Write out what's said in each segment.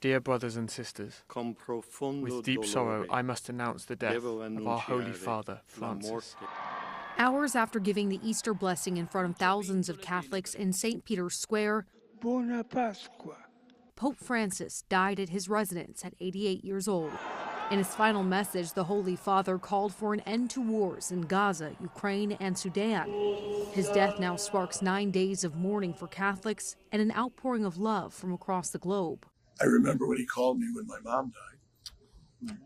Dear brothers and sisters, with deep sorrow I must announce the death of our Holy Father, Francis. Hours after giving the Easter blessing in front of thousands of Catholics in St. Peter's Square, Buona Pasqua. Pope Francis died at his residence at 88 years old. In his final message, the Holy Father called for an end to wars in Gaza, Ukraine, and Sudan. His death now sparks 9 days of mourning for Catholics and an outpouring of love from across the globe. I remember when he called me when my mom died.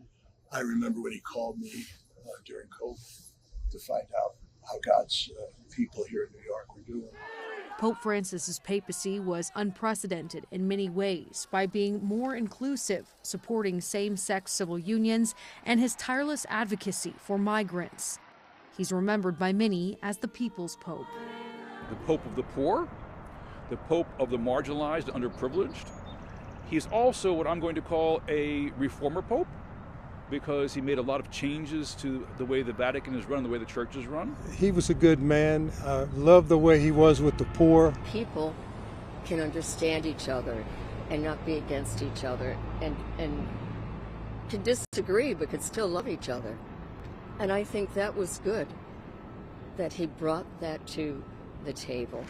I remember when he called me during COVID to find out how God's people here in New York were doing. Pope Francis's papacy was unprecedented in many ways by being more inclusive, supporting same-sex civil unions, and his tireless advocacy for migrants. He's remembered by many as the People's Pope. The Pope of the poor, the Pope of the marginalized, underprivileged. He's also what I'm going to call a reformer Pope, because he made a lot of changes to the way the Vatican is run, the way the church is run. He was a good man. Loved the way he was with the poor. People can understand each other and not be against each other and can disagree but can still love each other. And I think that was good, that he brought that to the table.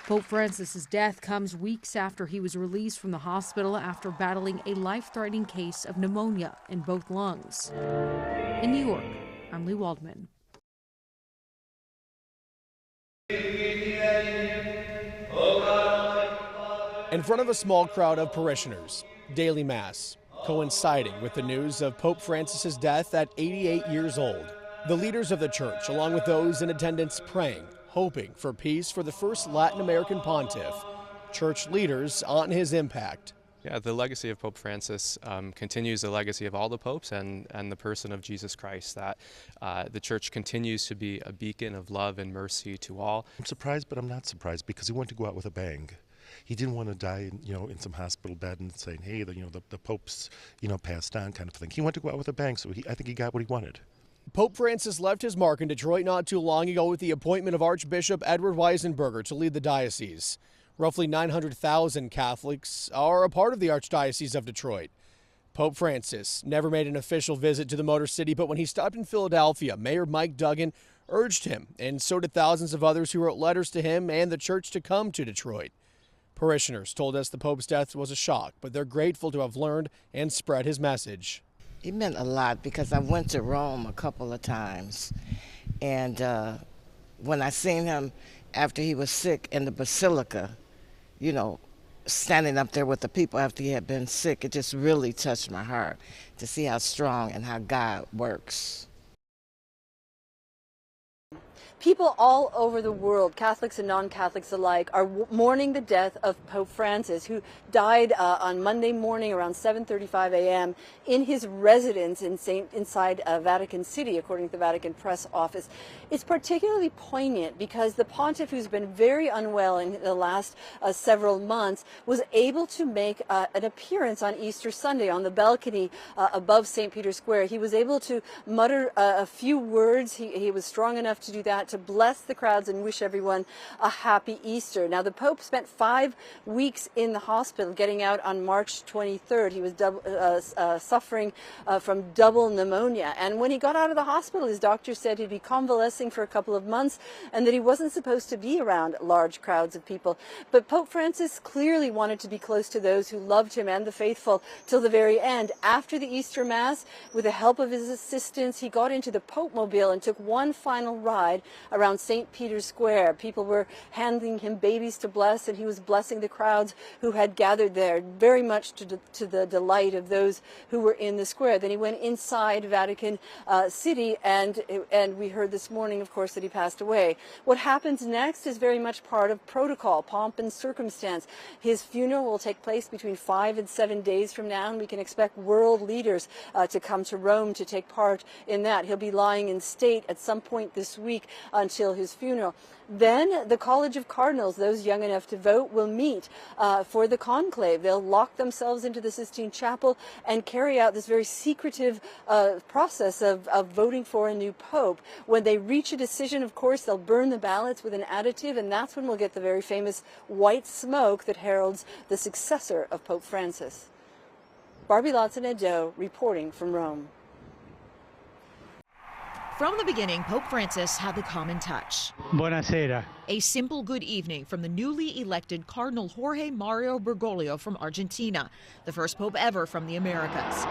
Pope Francis's death comes weeks after he was released from the hospital after battling a life-threatening case of pneumonia in both lungs. In New York, I'm Lee Waldman. In front of a small crowd of parishioners, daily mass, coinciding with the news of Pope Francis's death at 88 years old. The leaders of the church, along with those in attendance, praying, hoping for peace for the first Latin American pontiff. Church leaders on his impact. Yeah, the legacy of Pope Francis continues the legacy of all the popes and the person of Jesus Christ, that the church continues to be a beacon of love and mercy to all. I'm surprised, but I'm not surprised, because he wanted to go out with a bang. He didn't want to die, in some hospital bed and saying, hey, the Pope's, passed on kind of thing. He wanted to go out with a bang, so I think he got what he wanted. Pope Francis left his mark in Detroit not too long ago with the appointment of Archbishop Edward Weisenberger to lead the diocese. Roughly 900,000 Catholics are a part of the Archdiocese of Detroit. Pope Francis never made an official visit to the Motor City, but when he stopped in Philadelphia, Mayor Mike Duggan urged him, and so did thousands of others who wrote letters to him and the church to come to Detroit. Parishioners told us the Pope's death was a shock, but they're grateful to have learned and spread his message. It meant a lot because I went to Rome a couple of times, and when I seen him after he was sick in the Basilica, standing up there with the people after he had been sick, it just really touched my heart to see how strong and how God works. People all over the world, Catholics and non-Catholics alike, are mourning the death of Pope Francis, who died on Monday morning around 7:35 a.m. in his residence inside Vatican City, according to the Vatican press office. It's particularly poignant because the pontiff, who's been very unwell in the last several months, was able to make an appearance on Easter Sunday on the balcony above St. Peter's Square. He was able to mutter a few words. He was strong enough to do that, to bless the crowds and wish everyone a happy Easter. Now, the Pope spent 5 weeks in the hospital, getting out on March 23rd. He was suffering from double pneumonia. And when he got out of the hospital, his doctor said he'd be convalescing for a couple of months and that he wasn't supposed to be around large crowds of people. But Pope Francis clearly wanted to be close to those who loved him and the faithful till the very end. After the Easter Mass, with the help of his assistants, he got into the Pope Mobile and took one final ride around St. Peter's Square. People were handing him babies to bless, and he was blessing the crowds who had gathered there, very much to the delight of those who were in the square. Then he went inside Vatican City, and we heard this morning, of course, that he passed away. What happens next is very much part of protocol, pomp and circumstance. His funeral will take place between 5 and 7 days from now, and we can expect world leaders to come to Rome to take part in that. He'll be lying in state at some point this week until his funeral. Then the College of Cardinals, those young enough to vote, will meet for the conclave. They'll lock themselves into the Sistine Chapel and carry out this very secretive process of voting for a new pope. When they reach a decision, of course, they'll burn the ballots with an additive, and that's when we'll get the very famous white smoke that heralds the successor of Pope Francis. Barbie Lotson-Nadeau reporting from Rome. From the beginning, Pope Francis had the common touch. Buonasera. A simple good evening from the newly elected Cardinal Jorge Mario Bergoglio from Argentina, the first pope ever from the Americas.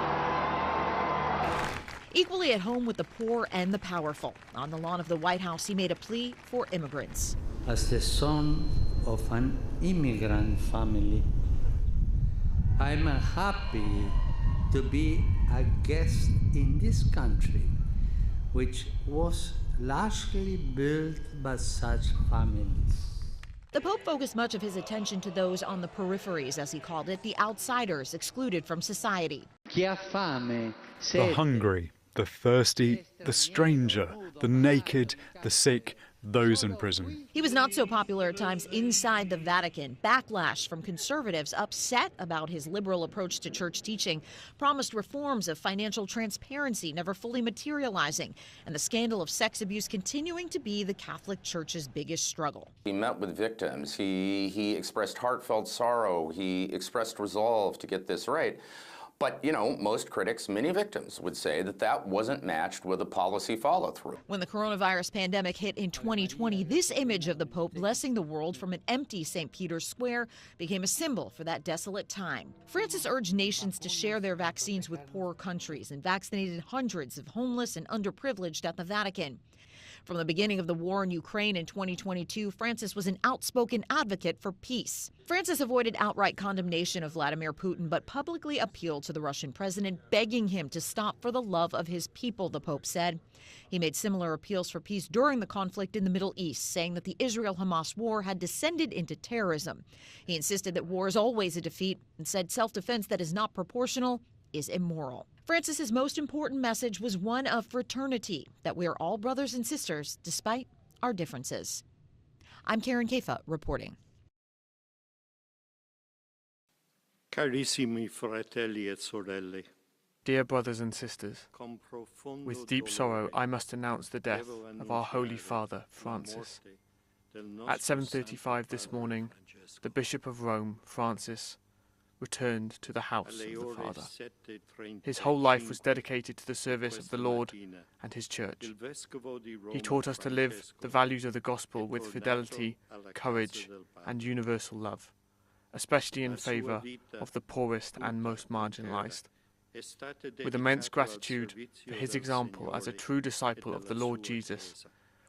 Equally at home with the poor and the powerful. On the lawn of the White House, he made a plea for immigrants. As the son of an immigrant family, I'm happy to be a guest in this country, which was largely built by such families. The Pope focused much of his attention to those on the peripheries, as he called it, the outsiders excluded from society. Chi ha fame, The sete. hungry, the thirsty, the stranger, the naked, the sick, those in prison. He was not so popular at times inside the Vatican. Backlash from conservatives upset about his liberal approach to church teaching, promised reforms of financial transparency never fully materializing, and the scandal of sex abuse continuing to be the Catholic Church's biggest struggle. He met with victims. He expressed heartfelt sorrow. He expressed resolve to get this right. But, you know, most critics, many victims, would say that that wasn't matched with a policy follow-through. When the coronavirus pandemic hit in 2020, this image of the Pope blessing the world from an empty St. Peter's Square became a symbol for that desolate time. Francis urged nations to share their vaccines with poorer countries and vaccinated hundreds of homeless and underprivileged at the Vatican. From the beginning of the war in Ukraine in 2022, Francis was an outspoken advocate for peace. Francis avoided outright condemnation of Vladimir Putin, but publicly appealed to the Russian president, begging him to stop for the love of his people, the Pope said. He made similar appeals for peace during the conflict in the Middle East, saying that the Israel-Hamas war had descended into terrorism. He insisted that war is always a defeat and said self-defense that is not proportional is immoral. Francis's most important message was one of fraternity, that we are all brothers and sisters despite our differences. I'm Karen Kefa reporting. Carissimi fratelli et sorelle. Dear brothers and sisters, with deep sorrow I must announce the death of our Holy Father, Francis. At 7:35 this morning, the Bishop of Rome, Francis, returned to the house of the Father. His whole life was dedicated to the service of the Lord and His Church. He taught us to live the values of the Gospel with fidelity, courage, and universal love, especially in favor of the poorest and most marginalized. With immense gratitude for his example as a true disciple of the Lord Jesus,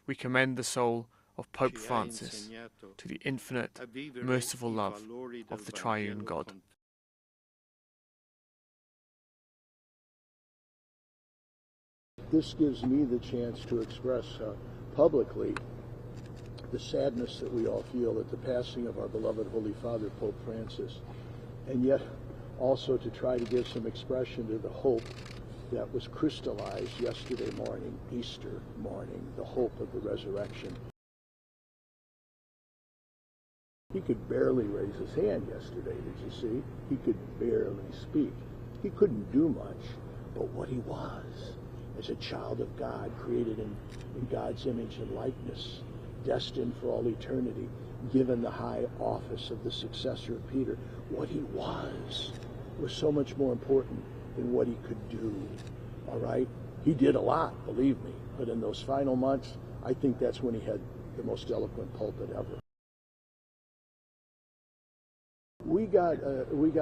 we commend the soul of Pope Francis to the infinite, merciful love of the triune God. This gives me the chance to express publicly the sadness that we all feel at the passing of our beloved Holy Father, Pope Francis, and yet also to try to give some expression to the hope that was crystallized yesterday morning, Easter morning, the hope of the resurrection. He could barely raise his hand yesterday, did you see? He could barely speak. He couldn't do much, but what he was, as a child of God, created in God's image and likeness, destined for all eternity, given the high office of the successor of Peter, what he was so much more important than what he could do, all right? He did a lot, believe me, but in those final months, I think that's when he had the most eloquent pulpit ever. We got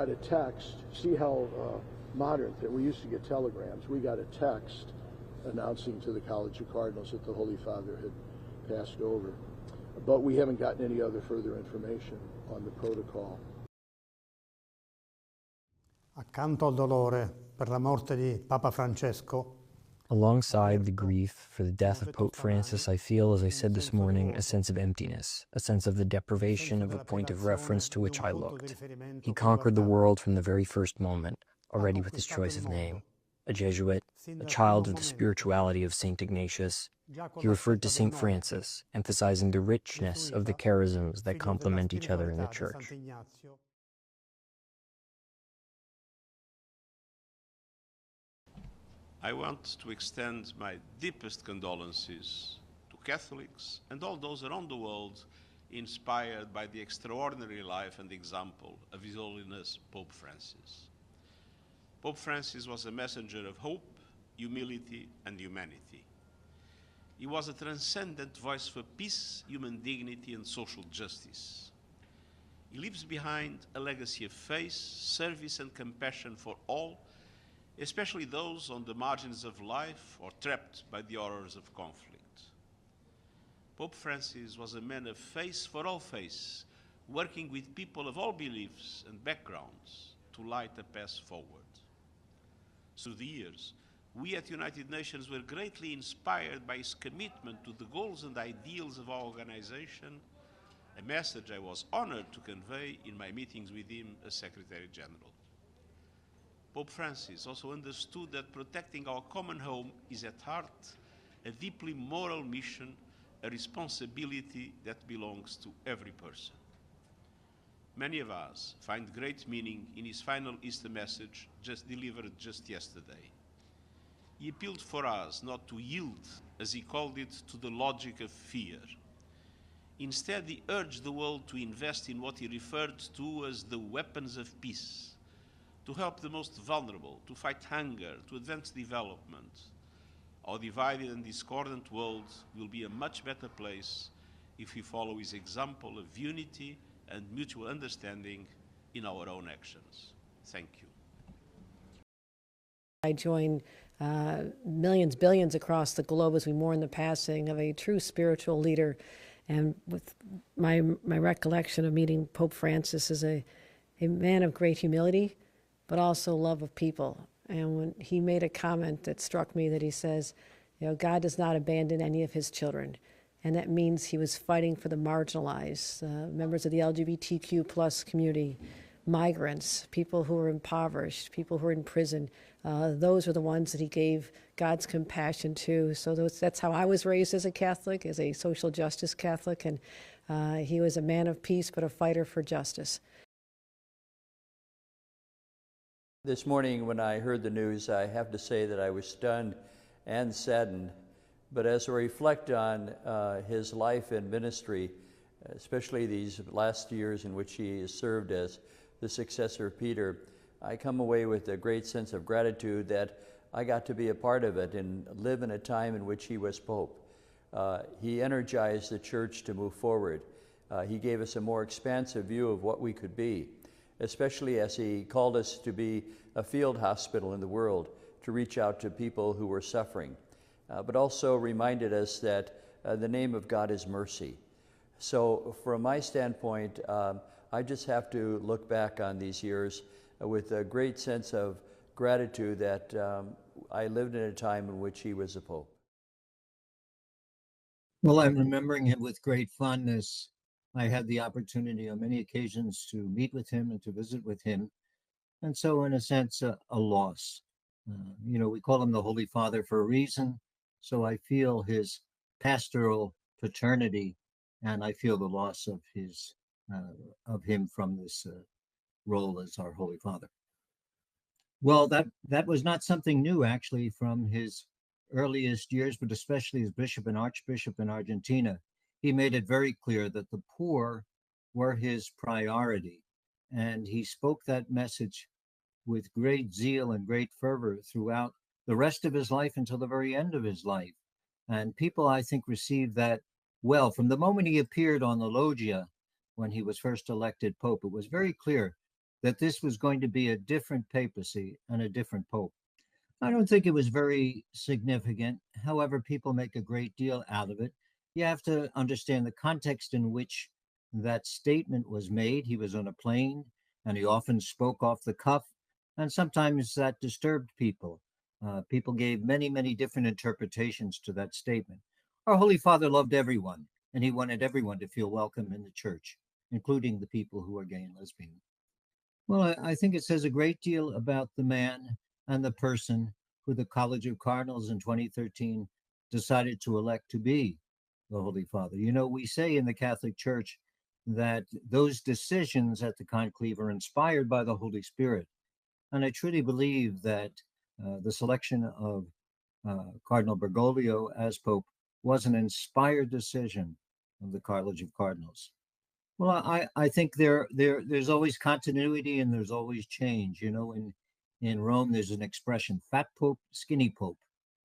a text, see how modern, we used to get telegrams. We got a text announcing to the College of Cardinals that the Holy Father had passed over. But we haven't gotten any other further information on the protocol. Accanto al dolore per la morte di Papa Francesco, alongside the grief for the death of Pope Francis, I feel, as I said this morning, a sense of emptiness, a sense of the deprivation of a point of reference to which I looked. He conquered the world from the very first moment, already with his choice of name. A Jesuit, a child of the spirituality of St. Ignatius, he referred to St. Francis, emphasizing the richness of the charisms that complement each other in the Church. I want to extend my deepest condolences to Catholics and all those around the world inspired by the extraordinary life and example of His Holiness Pope Francis. Pope Francis was a messenger of hope, humility, and humanity. He was a transcendent voice for peace, human dignity, and social justice. He leaves behind a legacy of faith, service, and compassion for all, especially those on the margins of life or trapped by the horrors of conflict. Pope Francis was a man of faith for all faiths, working with people of all beliefs and backgrounds to light a path forward. Through the years, we at United Nations were greatly inspired by his commitment to the goals and ideals of our organization, a message I was honored to convey in my meetings with him as Secretary General. Pope Francis also understood that protecting our common home is at heart a deeply moral mission, a responsibility that belongs to every person. Many of us find great meaning in his final Easter message delivered just yesterday. He appealed for us not to yield, as he called it, to the logic of fear. Instead, he urged the world to invest in what he referred to as the weapons of peace, to help the most vulnerable, to fight hunger, to advance development. Our divided and discordant world will be a much better place if we follow his example of unity and mutual understanding in our own actions. Thank you. I join millions, billions across the globe as we mourn the passing of a true spiritual leader. And with my recollection of meeting Pope Francis as a man of great humility, but also love of people. And when he made a comment that struck me, that he says, you know, God does not abandon any of his children. And that means he was fighting for the marginalized, members of the LGBTQ plus community, migrants, people who are impoverished, people who are in prison. Those are the ones that he gave God's compassion to. So that's how I was raised as a Catholic, as a social justice Catholic. And he was a man of peace, but a fighter for justice. This morning when I heard the news, I have to say that I was stunned and saddened. But as I reflect on his life and ministry, especially these last years in which he has served as the successor of Peter, I come away with a great sense of gratitude that I got to be a part of it and live in a time in which he was Pope. He energized the church to move forward. He gave us a more expansive view of what we could be, especially as he called us to be a field hospital in the world, to reach out to people who were suffering. But also reminded us that the name of God is mercy. So from my standpoint, I just have to look back on these years with a great sense of gratitude that I lived in a time in which he was a pope. Well, I'm remembering him with great fondness. I had the opportunity on many occasions to meet with him and to visit with him. And so in a sense, a loss. You know, we call him the Holy Father for a reason. So I feel his pastoral paternity, and I feel the loss of him from this role as our Holy Father. Well, that was not something new, actually, from his earliest years, but especially as bishop and archbishop in Argentina. He made it very clear that the poor were his priority, and he spoke that message with great zeal and great fervor throughout the rest of his life until the very end of his life. And people, I think, received that well. From the moment he appeared on the loggia when he was first elected Pope, it was very clear that this was going to be a different papacy and a different Pope. I don't think it was very significant. However, people make a great deal out of it. You have to understand the context in which that statement was made. He was on a plane, and he often spoke off the cuff, and sometimes that disturbed people. People gave many, many different interpretations to that statement. Our Holy Father loved everyone, and he wanted everyone to feel welcome in the church, including the people who are gay and lesbian. Well, I think it says a great deal about the man and the person who the College of Cardinals in 2013 decided to elect to be the Holy Father. You know, we say in the Catholic Church that those decisions at the conclave are inspired by the Holy Spirit. And I truly believe that the selection of Cardinal Bergoglio as Pope was an inspired decision of the College of Cardinals. Well, I think there's always continuity and there's always change. You know, In Rome, there's an expression, fat pope, skinny pope.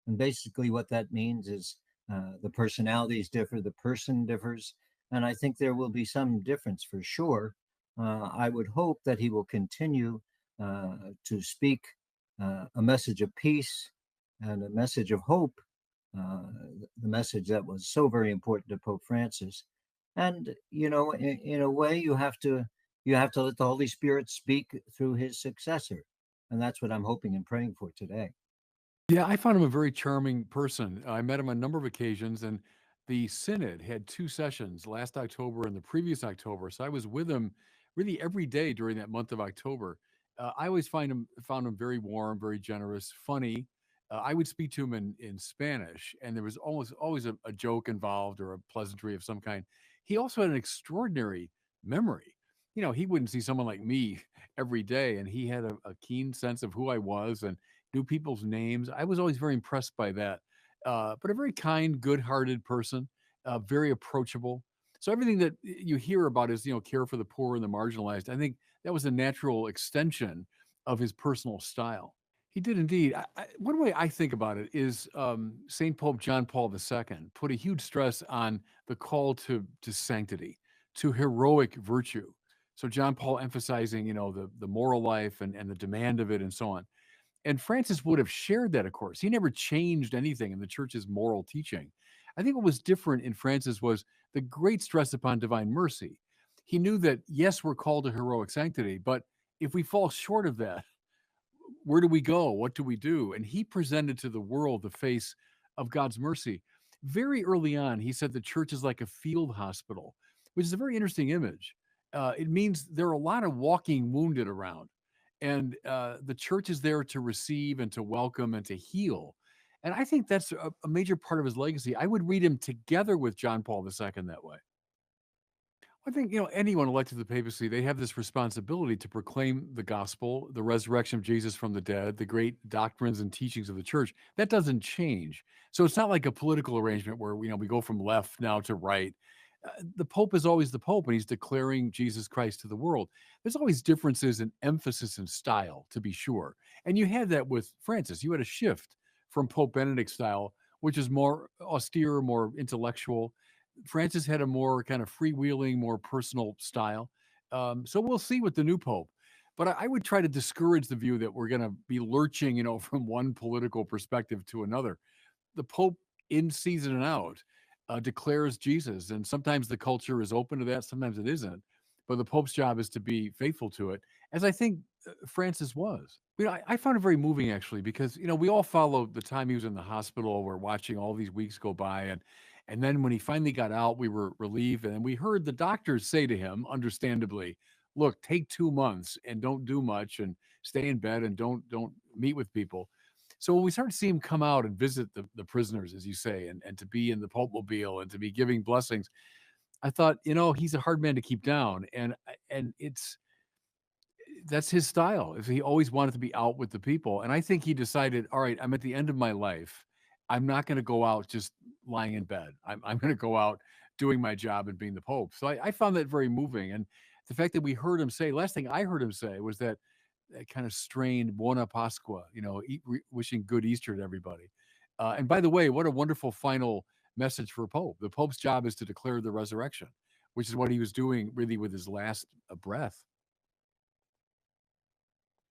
And basically what that means is the personalities differ, the person differs, and I think there will be some difference for sure. I would hope that he will continue to speak a message of peace and a message of hope, the message that was so very important to Pope Francis. And, you know, in a way, you have to let the Holy Spirit speak through his successor. And that's what I'm hoping and praying for today. Yeah, I found him a very charming person. I met him on a number of occasions, and the synod had 2 sessions, last October and the previous October. So I was with him really every day during that month of October. I always found him very warm, very generous, funny. I would speak to him in Spanish, and there was always a joke involved or a pleasantry of some kind. He also had an extraordinary memory. You know, he wouldn't see someone like me every day, and he had a keen sense of who I was and knew people's names. I was always very impressed by that. But a very kind, good-hearted person, very approachable. So everything that you hear about his, care for the poor and the marginalized, I think that was a natural extension of his personal style. He did indeed. One way I think about it is St. Pope John Paul II put a huge stress on the call to sanctity, to heroic virtue. So John Paul emphasizing, the moral life and the demand of it and so on. And Francis would have shared that, of course. He never changed anything in the church's moral teaching. I think what was different in Francis was the great stress upon divine mercy. He knew that, yes, we're called to heroic sanctity, but if we fall short of that, where do we go? What do we do? And he presented to the world the face of God's mercy. Very early on, he said the church is like a field hospital, which is a very interesting image. It means there are a lot of walking wounded around. And the church is there to receive and to welcome and to heal. And I think that's a major part of his legacy. I would read him together with John Paul II that way. I think, anyone elected to the papacy, they have this responsibility to proclaim the gospel, the resurrection of Jesus from the dead, the great doctrines and teachings of the church. That doesn't change. So it's not like a political arrangement where, we go from left now to right. The Pope is always the Pope, and he's declaring Jesus Christ to the world. There's always differences in emphasis and style, to be sure. And you had that with Francis. You had a shift from Pope Benedict's style, which is more austere, more intellectual. Francis had a more kind of freewheeling, more personal style. So we'll see with the new Pope. But I would try to discourage the view that we're going to be lurching, from one political perspective to another. The Pope, in season and out, declares Jesus. And sometimes the culture is open to that, sometimes it isn't. But the Pope's job is to be faithful to it, as I think Francis was. I found it very moving, actually, because, we all followed the time he was in the hospital. We're watching all these weeks go by. And then when he finally got out, we were relieved. And we heard the doctors say to him, understandably, look, take 2 months and don't do much and stay in bed and don't meet with people. So when we started to see him come out and visit the prisoners, as you say, and to be in the Pope Mobile and to be giving blessings, I thought, he's a hard man to keep down. And that's his style. He always wanted to be out with the people. And I think he decided, all right, I'm at the end of my life. I'm not going to go out just lying in bed. I'm going to go out doing my job and being the Pope. So I found that very moving. And the fact that we heard him say, last thing I heard him say was that kind of strained Buona Pasqua, wishing good Easter to everybody. And by the way, what a wonderful final message for a Pope. The Pope's job is to declare the resurrection, which is what he was doing really with his last breath.